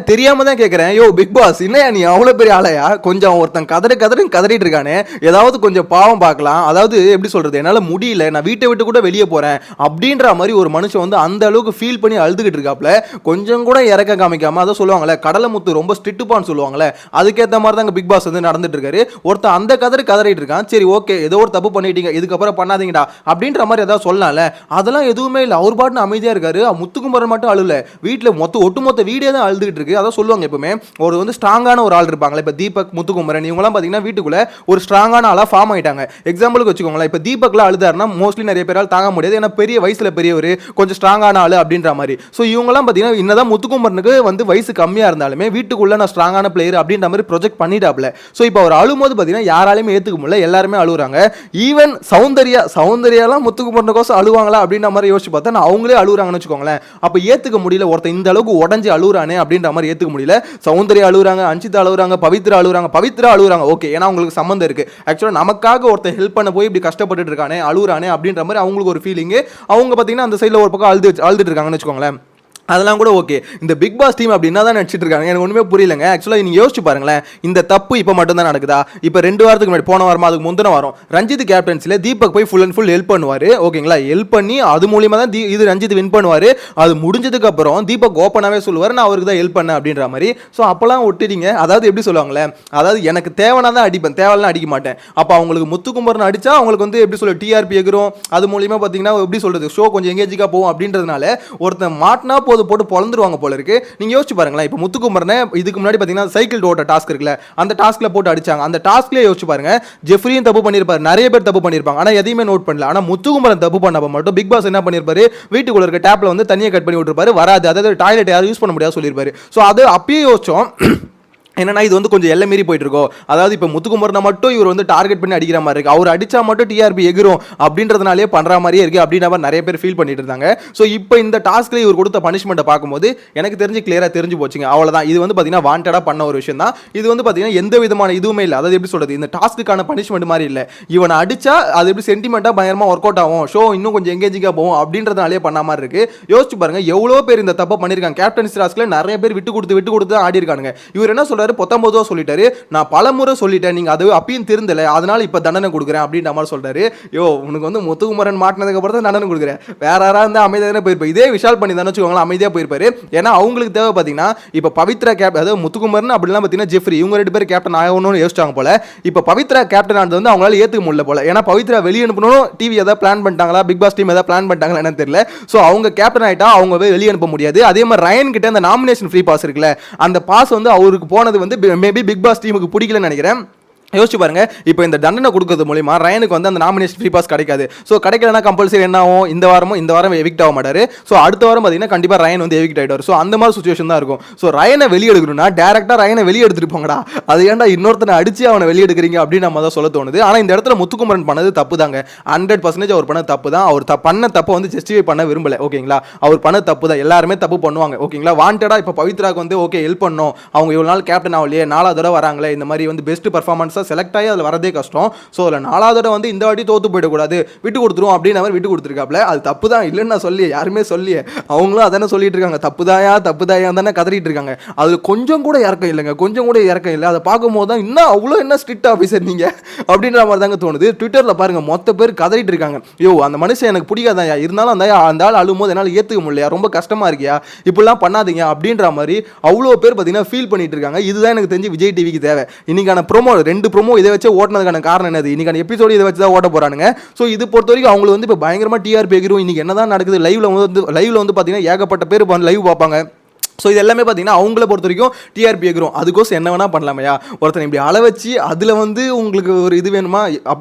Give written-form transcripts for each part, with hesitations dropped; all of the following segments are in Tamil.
தெரியாம தான் கேட்கறேன். யோ பிக் பாஸ் என்ன நீ அவ்வளவு பெரிய ஆளையா? கொஞ்சம் ஒருத்தன் கதறிட்டு இருக்கானே, ஏதாவது கொஞ்சம் பாவம் பார்க்கலாம். அதாவது எப்படி சொல்றது, என்னால முடியல, நான் வீட்டை விட்டு கூட வெளியே போறேன் அப்படின்ற மாதிரி ஒரு மனுஷன் வந்து அந்த அளவுக்கு ஃபீல் பண்ணி அழுதுகிட்டு இருக்காப்ல. கொஞ்சம் கூட இறக்க காமிக்காம, அதை சொல்லுவாங்களே கடலமுத்து ரொம்ப ஸ்ட்ரிக்ட்பான்னு சொல்லுவாங்களே, அதுக்கேற்ற மாதிரி தான் பிக் பாஸ் வந்து நடந்துட்டு இருக்காரு. ஒருத்தன் அந்த கதறிட்டு இருக்கான். சரி ஓகே, ஏதோ ஒரு தப்பு பண்ணிட்டீங்க, இதுக்கப்புறம் பண்ணாதீங்கடா அப்படின்ற மாதிரி ஏதாவது சொல்லலாம்ல. அதெல்லாம் எதுவுமே இல்லை. அவர் பாட்டு அமைதியா இருக்காரு. முத்துக்குமரன் மட்டும் அழுல, வீட்டில் ஒட்டுமொத்த வீடே தான் அழுதுகிட்டு இருக்கு. அதான் சொல்லுவாங்க எப்பவுமே ஒரு வந்து ஸ்ட்ராங்கான ஒரு ஆள் இருப்பாங்களே, இப்போ தீபக், முத்துக்குமரன் இவங்கலாம் பார்த்தீங்கன்னா வீட்டுக்குள்ள ஒரு ஸ்ட்ராங்கான ஆளாக ஃபார்ம் ஆயிட்டாங்க. எக்ஸாம்பிளுக்கு வச்சுக்கோங்களேன், இப்போ தீபக்லாம் அழுதாருன்னா மோஸ்ட்லி நிறைய பேரால் தாங்க முடியாது. ஏன்னா பெரிய வயசுல பெரியவர், கொஞ்சம் ஸ்ட்ராங்கான ஆள் அப்படின்ற மாதிரி. ஸோ இவங்கலாம் பார்த்தீங்கன்னா என்னதான் முத்துக்குமரனுக்கு வந்து வயசு கம்மியாக இருந்தாலுமே வீட்டுக்குள்ள நான் ஸ்ட்ராங்கான பிளேயர் அப்படின்ற மாதிரி ப்ரொஜெக்ட் பண்ணிட்டாப்ல. ஸோ இப்போ அவர் அழும்போது பார்த்தீங்கன்னா யாராலையுமே ஏற்றுக்க முடியல, எல்லாருமே அழுகுறாங்க. ஈவன் சௌந்தர்யாலாம் முத்துக்குமரனுக்கோசம் அழுவாங்களா அப்படின்ற மாதிரி யோசிச்சு பார்த்தா நான் அவங்களே அழுகுறாங்கன்னு வச்சுக்கோங்களேன். அப்போ ஏற்றுக்க முடியல, ஒருத்தன் இந்த அளவுக்கு உடஞ்சி அழுகுறானே அப்படின்ற மாதிரி ஏற்றுக்க முடியல. சௌந்தர்யா அழுகுறாங்க, அன்சிதா அழுகுறாங்க, பவித்ரா அழுகுறாங்க. ஓகே, ஏன்னா அவங்களுக்கு சம்மந்தம் இருக்கு. ஆக்சுவலாக நமக்காக ஒருத்தர் ஹெல்ப் பண்ண போய் இப்படி கஷ்டப்பட்டு இருக்கானே, அழுகுறானே அப்படின்ற மாதிரி அவங்களுக்கு ஒரு ஃபீலிங். அவங்க பார்த்தீங்கன்னா அந்த சைடில் ஒரு பக்கம் அழுதுட்டு இருக்காங்கன்னு வச்சுக்கோங்களேன். அதெல்லாம் கூட ஓகே. இந்த பிக் பாஸ் டீம் அப்படின்னா தான் நடிச்சிட்டு இருக்காங்க. எனக்கு ஒன்றுமே புரியலங்க. ஆக்சுவலாக நீங்கள் யோசிச்சு பாருங்களேன், இந்த தப்பு இப்போ மட்டும் தான் நடக்குதா? இப்போ 2 வாரத்துக்கு முன்னாடி, போன வாரமா அதுக்கு முந்தின வாரம், ரஞ்சித் கேப்டன்சியில் தீபக் போய் ஃபுல் அண்ட் ஃபுல் ஹெல்ப் பண்ணுவார். ஓகேங்களா, ஹெல்ப் பண்ணி அது மூலியமாக தான் இது ரஞ்சித் வின் பண்ணுவார். அது முடிஞ்சதுக்கு அப்புறம் தீபக் ஓப்பனாகவே சொல்லுவார், நான் அவருக்கு தான் ஹெல்ப் பண்ணேன் அப்படின்ற மாதிரி. ஸோ அப்போலாம் ஒட்டிட்டீங்க. அதாவது எப்படி சொல்லுவாங்களே, அதாவது எனக்கு தேவைன்னா தான் அடிப்பேன், தேவைலாம் அடிக்க மாட்டேன். அப்போ அவங்களுக்கு முத்துக்குமரன் அடிச்சா அவங்களுக்கு வந்து எப்படி சொல்ல டிஆர்பி எகிறோம், அது மூலியமாக பார்த்தீங்கன்னா எப்படி சொல்றது, ஷோ கொஞ்சம் எங்கேஜிக்காக போகும் அப்படின்றதுனால ஒருத்தன் மாட்டினா போட்டு பொழந்துருவாங்க போல இருக்கு. நீங்க யோசிச்சு பாருங்களேன், இப்போ முத்துக்குமரனை இதுக்கு முன்னாடி பாத்தீங்கன்னா சைக்கிள் ஓட்ட டாஸ்க் இருக்குல்ல, அந்த டாஸ்க்ல போட்டு அடிச்சாங்க. அந்த டாஸ்க்லயே யோசிச்சு பாருங்க, ஜெஃப்ரியும் தப்பு பண்ணிருப்பாரு, நிறைய பேர் தப்பு பண்ணிருப்பாங்க, ஆனா எதையுமே நோட் பண்ணல. ஆனா முத்துக்குமரன் தப்பு பண்ணப்ப மட்டும் பிக் பாஸ் என்ன பண்ணிருப்பாரு, வீட்டுக்குள்ள இருக்க டேப்ல வந்து தண்ணியை கட் பண்ணி விட்டுருப்பாரு, வராது, அதாவது டாய்லெட் யாரும் யூஸ் பண்ண முடியாது சொல்லிருப்பாரு. ஸோ அது அப்பயே யோசிச்சோம் என்னன்னா இது வந்து கொஞ்சம் எல்லை மீறி போயிட்டு இருக்கோம். அதாவது இப்போ முத்துக்குமரனை மட்டும் இவர் வந்து டார்கெட் பண்ணி அடிக்கிற மாதிரி இருக்கு, அவர் அடிச்சா மட்டும் டிஆர்பி எகிரும் அப்படின்றதுனாலே பண்ற மாதிரியே இருக்கு அப்படின்ற மாதிரி நிறைய பேர் ஃபீல் பண்ணிட்டு இருந்தாங்க. ஸோ இப்போ இந்த டாஸ்க்ல இவர் கொடுத்த பனிஷ்மெண்ட்டை பார்க்கும்போது எனக்கு தெரிஞ்சு கிளியரா தெரிஞ்சு போச்சுங்க. அவ்வளவுதான், இது வந்து பார்த்தீங்கன்னா வாண்டடா பண்ண ஒரு விஷயம் தான். இது வந்து பார்த்தீங்கன்னா எந்த விதமான இதுவுமே இல்லை. அதாவது எப்படி சொல்றது, இந்த டாஸ்க்குக்கான பனிஷ்மெண்ட் மாதிரி இல்லை. இவனை அடிச்சா அது எப்படி சென்டிமெண்டா பயங்கரமா ஒர்க் அவுட் ஆகும், ஷோ இன்னும் கொஞ்சம் எங்கேஜிங்கா போகும் அப்படின்றதுனாலே பண்ண மாதிரி இருக்கு. யோசிச்சு பாருங்க, எவ்வளோ பேர் இந்த தப்பை பண்ணிருக்காங்க. கேப்டன்சி டாஸ்க்ல நிறைய பேர் விட்டு கொடுத்து தான் ஆடி இருக்காங்க. இவர் என்ன சொல்றாரு, 19 சொல்லிட்டாரு, நான் பலமுறை சொல்லிட்டேன், நீங்க அது அப்பயும் திருந்தல, அதனால இப்ப தண்டனை கொடுக்குறேன் அப்படின்ற மாதிரி சொல்றாரு. யோ உனக்கு வந்து முத்துக்குமரன் மாட்டினதுக்கு அப்புறம் தான் தண்டனை கொடுக்குறேன், வேற யாரா இருந்தா அமைதியாக போயிருப்பாரு. இதே விஷால் பண்ணி தானே வச்சுக்கோங்களேன், அமைதியா போயிருப்பாரு. ஏன்னா அவங்களுக்கு தேவை பாத்தீங்கன்னா இப்ப பவித்ரா அதாவது முத்துக்குமரன் அப்படிலாம் பாத்தீங்கன்னா ஜெஃப்ரி இவங்க 2 பேர் கேப்டன் ஆகணும்னு யோசிச்சாங்க போல. இப்ப பவித்ரா கேப்டன் ஆனது வந்து அவங்களால ஏத்துக்க முடியல போல. ஏன்னா பவித்ரா வெளியே அனுப்பணும், டிவி ஏதாவது பிளான் பண்ணிட்டாங்களா, பிக் பாஸ் டீம் ஏதாவது பிளான் பண்ணிட்டாங்களா என்னன்னு தெரியல. சோ அவங்க கேப்டன் ஆயிட்டா அவங்க வெளியே அனுப்ப முடியாது. அதே மாதிரி ரயன் கிட்ட அந்த நாமினேஷன் ஃப்ரீ பாஸ் இருக்குல்ல, அந்த பாஸ் வந்து அவருக்கு போனது வந்து மேபி பிக் பாஸ் டீமுக்கு பிடிக்கலன்னு நினைக்கிறேன். யோசிச்சு பாருங்க, இப்போ இந்த தண்டனை கொடுக்கறது மூலியமா ரயனுக்கு வந்து அந்த நாமினேஷன் ஃப்ரீ பாஸ் கிடைக்காது. ஸோ கிடைக்கலன்னா கம்பல்சரி என்ன ஆகும், இந்த வாரம் எவிக்ட் ஆக மாட்டாரு. ஸோ அடுத்த வாரம் பார்த்தீங்கன்னா கண்டிப்பாக ரயன் வந்து எவிக்ட் ஆகிடுவார். ஸோ அந்த மாதிரி சுச்சுவேஷன் தான் இருக்கும். ஸோ ரயனை வெளியே எடுக்கணும்னா டேரக்டாக ரயனை வெளியே எடுத்துட்டு போங்கடா, அது ஏன்டா இன்னொருத்தனை அடிச்சு அவனை வெளியே எடுக்கிறீங்க அப்படின்னு நம்ம தான் சொல்ல தோணுது. ஆனால் இந்த இடத்துல முத்துக்குமரன் பண்ணது தப்பு தாங்க, 100% அவர் பண்ண தப்பு தான். அவர் பண்ண தப்பை வந்து ஜஸ்டிஃபை பண்ண விரும்பல. ஓகேங்களா, அவர் பண்ண தப்பு தான், எல்லாருமே தப்பு பண்ணுவாங்க. ஓகேங்களா, வாண்டடா இப்போ பவித்ராக்கு வந்து ஓகே ஹெல்ப் பண்ணோம், அவங்க இவ்வளோ நாள் கேப்டன் ஆகலையே, 4வது தடவை வராங்களே, இந்த மாதிரி வந்து பெஸ்ட் பர்ஃபார்மன்ஸாக செலக்ட் ஆகி அதில் வரதே கஷ்டம். ஸோ அதில் 4வது வந்து இந்த வாட்டி தோத்து போயிடக்கூடாது, விட்டு கொடுத்துருவோம் அப்படின்னு அவர் விட்டு கொடுத்துருக்காப்ல. அது தப்பு தான், இல்லைன்னு நான் சொல்லி யாருமே சொல்லியே, அவங்களும் அதானே சொல்லிட்டு இருக்காங்க, தப்புதாயா தானே கதறிட்டு இருக்காங்க. அதில் கொஞ்சம் கூட இறக்கம் இல்லைங்க, கொஞ்சம் கூட இறக்கம் இல்லை. அதை பார்க்கும்போது தான் இன்னும் அவ்வளோ என்ன ஸ்ட்ரிக்ட் ஆஃபீஸர் நீங்கள் அப்படின்ற மாதிரி தாங்க தோணுது. ட்விட்டரில் பாருங்க மொத்த பேர் கதறிட்டு இருக்காங்க, யோ அந்த மனுஷன் எனக்கு பிடிக்காதான், இருந்தாலும் அந்த ஆள் அழும்போது என்னால் ஏற்றுக்க முடியலையா, ரொம்ப கஷ்டமாக இருக்கியா, இப்படிலாம் பண்ணாதீங்க அப்படின்ற மாதிரி அவ்வளோ பேர் பார்த்தீங்கன்னா ஃபீல் பண்ணிட்டு இருக்காங்க. இதுதான் எனக்கு தெரிஞ்சு விஜய் டிவிக்கு தேவை. இன்னைக்கான ப்ரோமோ 2 ப்ரோமோ இதை வச்சு ஓட்டினதுக்கான காரணம் என்னது, இன்னைக்கான எபிசோடு இதை வச்சு தான் ஓட்ட போறானுங்க. ஸோ இது பொறுத்த வரைக்கும் அவங்களுக்கு வந்து இப்போ பயங்கரமா டிஆர்பி எகிரும். இன்னைக்கு என்னதான் நடக்குது, லைவ்ல வந்து பார்த்தீங்கன்னா ஏகப்பட்ட பேர் லைவ் பார்ப்பாங்க. ஸோ இது எல்லாமே பார்த்தீங்கன்னா அவங்கள பொறுத்த வரைக்கும் டிஆர்பி எகிறோம், அதுக்கோசம் என்ன வேணால் பண்ணலாமையா, ஒருத்தனை இப்படி அள வச்சு அதில் வந்து உங்களுக்கு ஒரு இது வேணுமா,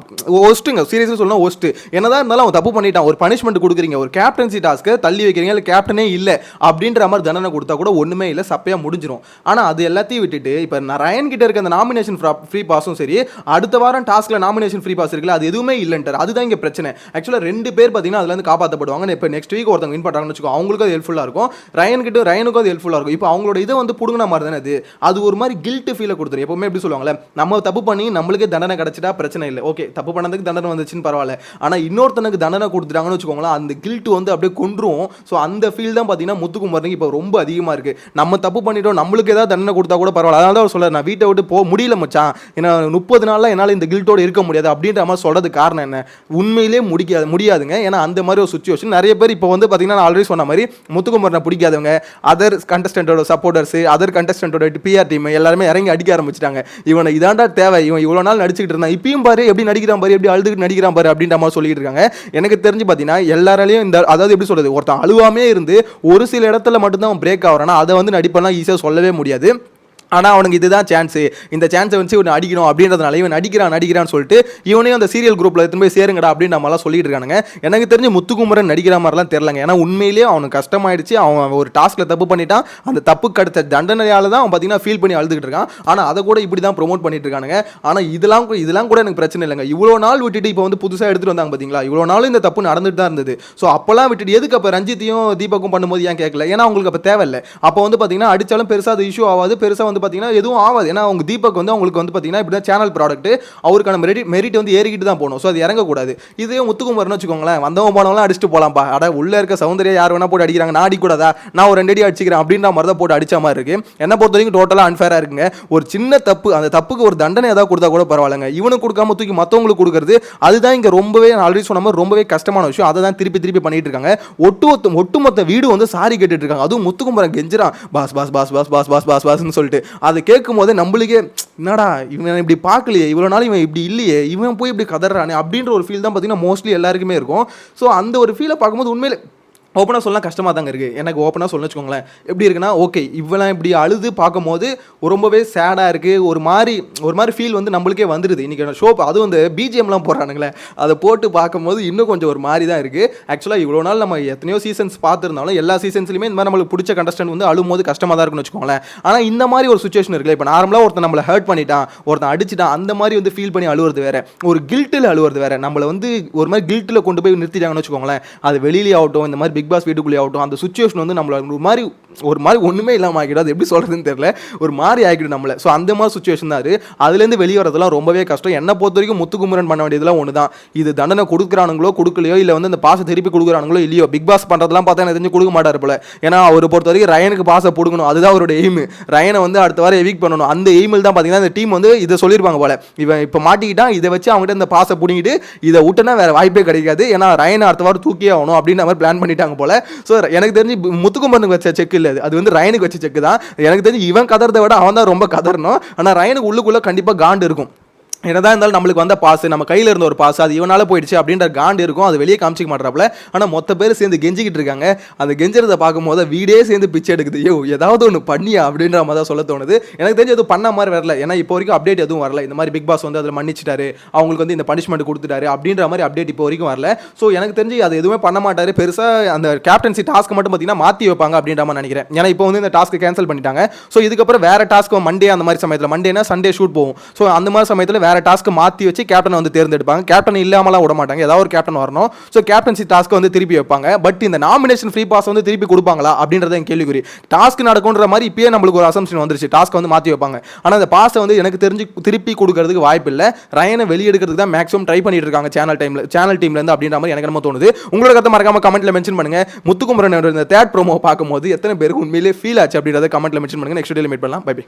ஒஸ்ட்டுங்க, சீரியஸாக சொல்லணும் ஒஸ்ட்டு. என்னதான் இருந்தாலும் அவன் தப்பு பண்ணிட்டான், ஒரு பனிஷ்மெண்ட் கொடுக்குறீங்க, ஒரு கேப்டன்சி டாஸ்க்கை தள்ளி வைக்கிறீங்க, இல்லை கேப்டனே இல்லை அப்படின்ற மாதிரி தண்டனை கொடுத்தா கூட ஒன்றுமே இல்லை, சப்பையாக முடிஞ்சிடும். ஆனால் அது எல்லாத்தையும் விட்டுட்டு இப்போ ரயன் கிட்ட இருக்க அந்த நாமினேஷன் ஃப்ரீ பாஸும் சரி, அடுத்த வாரம் டாஸ்க்கில் நாமினேஷன் ஃப்ரீ பாஸ் இருக்குல்ல, அது எதுவுமே இல்லைன்ட்டார். அதுதான் இங்கே பிரச்சனை. ஆக்சுவலாக 2 பேர் பார்த்தீங்கன்னா அதுலேருந்து காப்பாற்றப்படுவாங்க. இப்போ நெக்ஸ்ட் வீக் ஒருத்தவங்க வின் பண்ணுறாங்கன்னு வச்சுக்கோ, அவங்களுக்கும் அது ஹெல்ப்ஃபுல்லாக இருக்கும், ரயனுக்கும் அது ஹெல்ப்ஃபுல் கில்ட்ஃபுல்லாக இருக்கும். இப்போ அவங்களோட இதை வந்து புடுங்கின மாதிரி தானே அது ஒரு மாதிரி கில்ட் ஃபீலை கொடுத்துரும். எப்பவுமே எப்படி சொல்லுவாங்களே, நம்ம தப்பு பண்ணி நம்மளுக்கே தண்டனை கிடைச்சிட்டா பிரச்சனை இல்லை, ஓகே தப்பு பண்ணதுக்கு தண்டனை வந்துச்சுன்னு பரவாயில்ல, ஆனால் இன்னொருத்தனுக்கு தண்டனை கொடுத்துட்டாங்கன்னு வச்சுக்கோங்களேன், அந்த கில்ட் வந்து அப்படியே கொன்றும். ஸோ அந்த ஃபீல் தான் பார்த்தீங்கன்னா முத்துக்குமரனுக்கு இப்போ ரொம்ப அதிகமாக இருக்குது. நம்ம தப்பு பண்ணிட்டோம், நம்மளுக்கு ஏதாவது தண்டனை கொடுத்தா கூட பரவாயில்ல, அதனால தான் சொல்ல நான் வீட்டை விட்டு போக முடியல மச்சான், ஏன்னா 30 நாளில் என்னால் இந்த கில்ட்டோடு இருக்க முடியாது அப்படின்ற மாதிரி சொல்கிறது காரணம் என்ன, உண்மையிலே முடியாதுங்க. ஏன்னா அந்த மாதிரி ஒரு சுச்சுவேஷன் நிறைய பேர் இப்போ வந்து பார்த்தீங்கன்னா நான் ஆல்ரெடி சொன்ன மாதிரி முத்துக்குமரனை பிடிக்காதவங்க, அதர் கண்டஸ்டன்டோட சப்போர்ட்டர்ஸ், அதர் கண்டஸ்டன்டோட பிஆர் டீம் எல்லாருமே இறங்கி அடிக்க ஆரம்பிச்சிட்டாங்க. இவனை இதாண்டா தேவை, இவன் இவ்வளோ நாள் நடிச்சுக்கிட்டு இருந்தான், இப்பயும் பாரு எப்படி நடிக்கிறான் பாரு, எப்படி அழுதுகிட்டு நடிக்கிறான் பாரு அப்படின்ற மாதிரி சொல்லிட்டு இருக்காங்க. எனக்கு தெரிஞ்சு பார்த்தீங்கன்னா எல்லாராலையும் இந்த அதாவது எப்படி சொல்றது, ஒருத்தன் அழுவாமே இருந்து ஒரு சில இடத்துல மட்டும்தான் அவன் பிரேக் ஆகிறானா, அதை வந்து நடிப்பெல்லாம் ஈஸியாக சொல்லவே முடியாது. ஆனால் அவனுக்கு இதுதான் சான்ஸு, இந்த சான்ஸை வச்சு இவன் அடிக்கணும் அப்படின்றதுனால இவன் நடிக்கிறான்னு சொல்லிட்டு இவனையும் அந்த சீரியல் குரூப்பில் எடுத்து போய் சேருங்கடா அப்படின்னு நம்மளாம் சொல்லிட்டு இருக்கானுங்க. எனக்கு தெரிஞ்சு முத்துக்குமரன் நடிக்கிற மாதிரிலாம் தெரிலங்க. ஏன்னா உண்மையிலேயே அவனுக்கு கஷ்டமாயிடுச்சு, அவன் ஒரு டாஸ்கில் தப்பு பண்ணிட்டான், அந்த தப்புக்கு அடுத்த தண்டனையால் தான் அவன் பார்த்தீங்கன்னா ஃபீல் பண்ணி அழுதுகிட்டு இருக்கான். ஆனால் அதை கூட இப்படி தான் ப்ரொமோட் பண்ணிட்டு இருக்கானுங்க. ஆனால் இதெல்லாம் கூட எனக்கு பிரச்சனை இல்லைங்க. இவ்வளோ நாள் விட்டுட்டு இப்போ வந்து புதுசாக எடுத்துகிட்டு வந்தாங்க பார்த்தீங்களா, இவ்வளோ நாள் இந்த தப்பு நடந்துட்டு தான் இருந்தது. ஸோ அப்போல்லாம் விட்டுட்டு எதுக்கு அப்போ ரஞ்சித்தையும் தீபக்கும் பண்ணும்போது ஏன் கேட்கல, ஏன்னா அவங்களுக்கு அப்போ தேவையில்லை. அப்போ வந்து பார்த்தீங்கன்னா அடித்தாலும் பெருசாக அது இஷ்யூ ஆகாது, பெருசாக வந்து பார்த்தீங்கன்னா எதுவும் ஆகாது. ஏன்னா அவங்க தீபக் வந்து அவங்களுக்கு வந்து பார்த்தீங்கன்னா இப்படி தான் சேனல் ப்ராடக்ட், அவருக்கான மெரிட் வந்து ஏறிக்கிட்டு தான் போகணும். ஸோ அது இறங்கக்கூடாது. இதே முத்துக்குமரன் வச்சுக்கோங்களேன், வந்தவங்க போனவங்களாம் அடிச்சுட்டு போகலாம்ப்பா, அட உள்ள இருக்க சௌந்தர்யா யார் வேணா போட்டு அடிக்கிறாங்க, நான் அடிக்கூடாதா, நான் ஒரு 2 அடி அடிச்சிக்கிறேன் அப்படின்ற மாதிரி தான் போட்டு அடிச்ச மாதிரி இருக்கு. என்ன பொறுத்த வரைக்கும் டோட்டலாக அன்ஃபேராக இருக்குங்க. ஒரு சின்ன தப்பு, அந்த தப்புக்கு ஒரு தண்டனை ஏதாவது கொடுத்தா கூட பரவாயில்லைங்க, இவனுக்கு கொடுக்காம தூக்கி மற்றவங்களுக்கு கொடுக்குறது, அதுதான் இங்கே ரொம்பவே ஆல்ரெடி சொன்ன மாதிரி ரொம்பவே கஷ்டமான விஷயம். அதை தான் திருப்பி பண்ணிட்டு இருக்காங்க. ஒட்டுமொத்த வீடு வந்து சாரி கேட்டுட்டு இருக்காங்க. அதுவும் முத்துக்குமரன் கெஞ்சிரான் boss boss boss boss boss boss boss பாஸ்ன்னு சொல்லிட்டு. அதை கேட்கும் போது நம்மளுக்கே என்னடா இவன் இப்படி பார்க்கலையே, இவ்வளோ நாள் இவன் இப்படி இல்லையே, இவன் போய் இப்படி கதறானே அப்படின்ற ஒரு ஃபீல் தான் பார்த்தீங்கன்னா மோஸ்ட்லி எல்லாருக்குமே இருக்கும். ஸோ அந்த ஒரு ஃபீலை பார்க்கும்போது உண்மையிலே ஓப்பனாக சொல்லலாம் கஷ்டமாக தாங்க இருக்குது. எனக்கு ஓப்பனாக சொல்ல வச்சுக்கோங்களேன், எப்படி இருக்குன்னா, ஓகே இவெல்லாம் இப்படி அழுது பார்க்கும்போது ரொம்பவே சேடாக இருக்குது, ஒரு மாதிரி ஃபீல் வந்து நம்மளுக்கே வந்துடுது. இன்றைக்கி ஷோ அதுவும் இந்த பிஜிஎம்லாம் போடுறானுங்களே, அதை போட்டு பார்க்கும்போது இன்னும் கொஞ்சம் ஒரு மாதிரி தான் இருக்குது. ஆக்சுவலாக இவ்வளோ நாள் நம்ம எத்தனையோ சீசன்ஸ் பார்த்துருந்தாலும் எல்லா சீசன்ஸ்லையுமே இந்த மாதிரி நம்மளுக்கு பிடிச்ச கண்டஸ்டன்ட் வந்து அழும்போது கஷ்டமாக தான் இருக்குன்னு வச்சுக்கோங்களேன். ஆனால் இந்த மாதிரி ஒரு சுச்சுவேஷன் இருக்குல்ல, இப்போ நார்மலாக ஒருத்தன் நம்மளை ஹர்ட் பண்ணிட்டான், ஒருத்தன் அடிச்சிட்டான், அந்த மாதிரி வந்து ஃபீல் பண்ணி அழுவுறது வேறு, ஒரு கில்ட்டில் அழுவுறது வேறு. நம்மளை வந்து ஒரு மாதிரி கில்ட்டில் கொண்டு போய் நிறுத்திட்டாங்கன்னு வச்சுக்கோங்களேன், அது வெளியிலே ஆகட்டும், இந்த மாதிரி பிக் பாஸ் வீட்டுக்குள்ளே ஆகட்டும், அந்த சுச்சுவேஷன் வந்து நம்மள ஒரு மாதிரி ஒன்றுமே இல்லாமல் ஆகிடும். அது எப்படி சொல்கிறதுன்னு தெரியல, ஒரு மாதிரி ஆகிடும் நம்மளை. ஸோ அந்த மாதிரி சுச்சுவேஷன் தான் அது. அதுலேருந்து வெளியே வரதெல்லாம் ரொம்பவே கஷ்டம். என்னை பொறுத்த வரைக்கும் முத்துக்குமரன் பண்ண வேண்டியதெல்லாம் ஒன்று தான், இது தண்டனை கொடுக்குறானுங்களோ கொடுக்கலையோ, இல்லை வந்து இந்த பாசை திருப்பி கொடுக்குறானுங்களோ இல்லையோ, பிக் பாஸ் பண்ணுறதுலாம் பார்த்தா எனக்கு தெரிஞ்சு கொடுக்க மாட்டார் போல. ஏன்னா அவரை பொறுத்த வரைக்கும் ரயனுக்கு பாசை கொடுக்கணும், அதுதான் அவரோட எய்ம். ரயனை வந்து அடுத்த வாரம் எவிக் பண்ணணும், அந்த எய்மில் தான் பார்த்தீங்கன்னா இந்த டீம் வந்து இதை சொல்லியிருப்பாங்க போல. இவன் இப்போ மாட்டிக்கிட்டான், இதை வச்சு அவங்ககிட்ட இந்த பாசை பிடிங்கிட்டு இதை விட்டுனா வேறு வாய்ப்பே கிடைக்காது, ஏன்னா ரயனை அடுத்த வாரம் தூக்கியே ஆகணும் அப்படின்ற மாதிரி பிளான் பண்ணிட்டாங்க போல. ஸோ எனக்கு தெரிஞ்சு முத்துக்குமரனுக்கு வச்ச செக் இல்லை, அது வந்து ரயனுக்கு வச்ச செக் தான். எனக்கு தெரிஞ்சு இவன் கதறதை விட அவன் தான் ரொம்ப கதறணும். ஆனால் ரயனுக்கு உள்ளுக்குள்ள கண்டிப்பாக காண்டு இருக்கும். என்னதான் இருந்தாலும் நம்மளுக்கு வந்த பாஸ், நம்ம கையில் இருந்த ஒரு பாஸ், அது இவனால போயிடுச்சு அப்படின்ற காண்டு இருக்கும், அது வெளியே காமிச்சிக்க மாட்டாப்ல. ஆனால் மொத்த பேர் சேர்ந்து கெஞ்சிக்கிட்டு இருக்காங்க. அந்த கெஞ்சறதை பார்க்கும்போது வீடே சேர்ந்து பிச்சை எடுக்குது. ஏதாவது ஒன்று பண்ணியா அப்படின்ற மாதிரி தான் சொல்ல தோணுது. எனக்கு தெரிஞ்சு எதுவும் பண்ண மாதிரி வரல, ஏன்னா இப்போ வரைக்கும் அப்டேட் எதுவும் வரல. இந்த மாதிரி பிக் பாஸ் வந்து அதில் மன்னிச்சிட்டாரு, அவங்களுக்கு வந்து இந்த பனிஷ்மெண்ட் கொடுத்துட்டாரு அப்படின்ற மாதிரி அப்டேட் இப்போ வரைக்கும் வரல. ஸோ எனக்கு தெரிஞ்சு அது எதுவுமே பண்ண மாட்டாரு பெருசாக. அந்த கேப்டன்சி டாஸ்க் மட்டும் பார்த்தீங்கன்னா மாற்றி வைப்பாங்க அப்படின்ற மாதிரி நினைக்கிறேன். ஏன்னா இப்போ வந்து இந்த டாஸ்க்கு கேன்சல் பண்ணிட்டாங்க. ஸோ இதுக்கப்புறம் வேற டாஸ்க்கு மண்டே அந்த மாதிரி சமயத்தில், மண்டேனா சண்டே ஷூட் போகும். ஸோ அந்த மாதிரி சமயத்தில் வேற டாஸ்க்கு மாற்றி வச்சு கேப்டனை வந்து தேர்ந்தெடுப்பாங்க. கேப்டன் இல்லாமலாம் விட மாட்டாங்க, ஏதாவது ஒரு கேப்டன் வரணும். ஸோ கேப்டன்சி டாஸ்க்கை வந்து திருப்பி வைப்பாங்க. பட் இந்த நாமினேஷன் ஃப்ரீ பாஸ் வந்து திருப்பி கொடுப்பாங்களா அப்படின்றத என் கேள்விக்குறி. டாஸ்க் நடக்கும்ன்ற மாதிரி இப்பயே நம்மளுக்கு ஒரு அசம்ஷன் வந்துருச்சு, டாஸ்க் வந்து மாற்றி வைப்பாங்க. ஆனால் அந்த பாஸை வந்து எனக்கு தெரிஞ்சு திருப்பி கொடுக்கறதுக்கு வாய்ப்பு இல்லை. ரயனை வெளியெடுக்கிறதுக்கு தான் மேக்ஸிமம் ட்ரை பண்ணிட்டு இருக்காங்க சேனல் டீம்லேருந்து அப்படின்ற மாதிரி எனக்கு என்ன தோணுது. உங்களோட கருத்தை மறக்காம கமெண்ட்ல மென்ஷன் பண்ணுங்க. முத்துக்குமரன் இந்த தேர்ட் ப்ரோமோ பார்க்கும்போது எத்தனை பேருக்கு உண்மையிலே ஃபீல் ஆச்சு அப்படின்றத கமெண்ட்ல மென்ஷன் பண்ணுங்க. நெக்ஸ்ட் வீடியோல மீட் பண்ணலாம். Bye by.